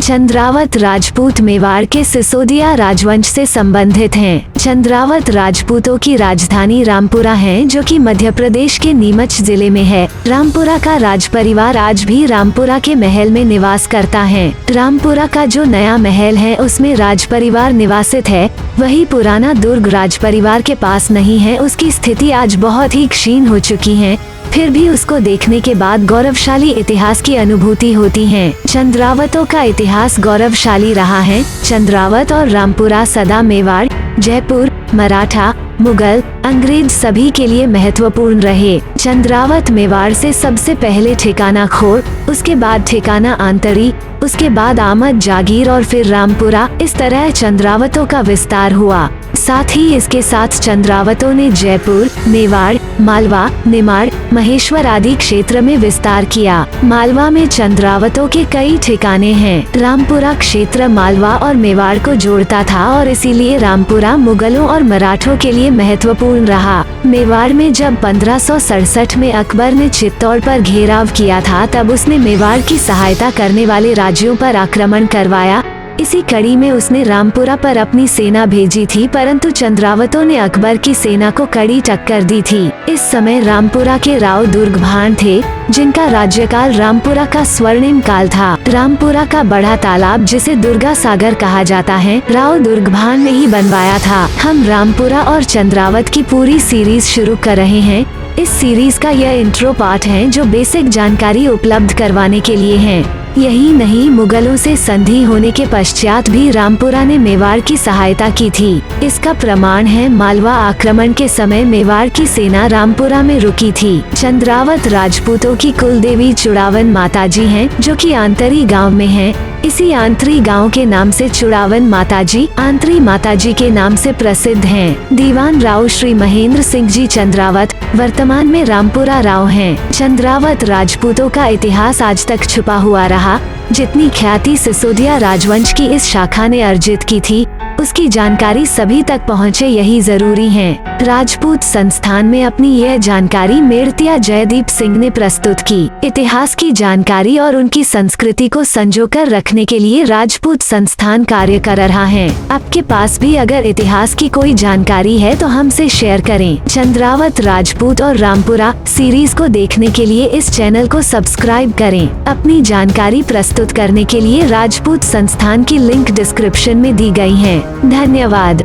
चंद्रावत राजपूत मेवाड़ के सिसोदिया राजवंश से संबंधित हैं। चंद्रावत राजपूतों की राजधानी रामपुरा है, जो कि मध्य प्रदेश के नीमच जिले में है। रामपुरा का राज परिवार आज भी रामपुरा के महल में निवास करता है। रामपुरा का जो नया महल है उसमें राज परिवार निवासित है, वही पुराना दुर्ग राज परिवार के पास नहीं है। उसकी स्थिति आज बहुत ही क्षीण हो चुकी है, फिर भी उसको देखने के बाद गौरवशाली इतिहास की अनुभूति होती है। चंद्रावतों का इतिहास गौरवशाली रहा है। चंद्रावत और रामपुरा सदा मेवाड़, जयपुर, मराठा, मुगल, अंग्रेज सभी के लिए महत्वपूर्ण रहे। चंद्रावत मेवाड़ से सबसे पहले ठिकाना खोड़, उसके बाद ठिकाना आंतरी, उसके बाद आमद जागीर और फिर रामपुरा। इस तरह चंद्रावतों का विस्तार हुआ। साथ ही इसके साथ चंद्रावतों ने जयपुर, मेवाड़, मालवा, निमाड़, महेश्वर आदि क्षेत्र में विस्तार किया। मालवा में चंद्रावतों के कई ठिकाने हैं। रामपुरा क्षेत्र मालवा और मेवाड़ को जोड़ता था और इसीलिए रामपुरा मुगलों और मराठों के लिए महत्वपूर्ण रहा। मेवाड़ में जब 1567 में अकबर ने चित्तौड़ पर घेराव किया था, तब उसने मेवाड़ की सहायता करने वाले राज्यों पर आक्रमण करवाया। इसी कड़ी में उसने रामपुरा पर अपनी सेना भेजी थी, परंतु चंद्रावतों ने अकबर की सेना को कड़ी टक्कर दी थी। इस समय रामपुरा के राव दुर्गभान थे, जिनका राज्यकाल रामपुरा का स्वर्णिम काल था। रामपुरा का बड़ा तालाब, जिसे दुर्गा सागर कहा जाता है, राव दुर्गभान ने ही बनवाया था। हम रामपुरा और चंद्रावत की पूरी सीरीज शुरू कर रहे हैं। इस सीरीज का यह इंट्रो पार्ट है, जो बेसिक जानकारी उपलब्ध करवाने के लिए है। यही नहीं, मुगलों से संधि होने के पश्चात भी रामपुरा ने मेवाड़ की सहायता की थी। इसका प्रमाण है, मालवा आक्रमण के समय मेवाड़ की सेना रामपुरा में रुकी थी। चंद्रावत राजपूतों की कुल देवी चुड़ावन माताजी हैं, जो कि आंतरी गांव में है। इसी आंतरी गांव के नाम से चुड़ावन माताजी आंतरी माताजी के नाम से प्रसिद्ध हैं। दीवान राव श्री महेंद्र सिंह जी चंद्रावत वर्तमान में रामपुरा राव हैं। चंद्रावत राजपूतों का इतिहास आज तक छुपा हुआ रहा। जितनी ख्याति सिसोदिया राजवंश की इस शाखा ने अर्जित की थी, उसकी जानकारी सभी तक पहुँचे, यही जरूरी है। राजपूत संस्थान में अपनी यह जानकारी मेड़तिया जयदीप सिंह ने प्रस्तुत की। इतिहास की जानकारी और उनकी संस्कृति को संजोकर रखने के लिए राजपूत संस्थान कार्य कर रहा है। आपके पास भी अगर इतिहास की कोई जानकारी है तो हमसे शेयर करें। चंद्रावत राजपूत और रामपुरा सीरीज को देखने के लिए इस चैनल को सब्सक्राइब करें। अपनी जानकारी प्रस्तुत करने के लिए राजपूत संस्थान की लिंक डिस्क्रिप्शन में दी गई है। धन्यवाद।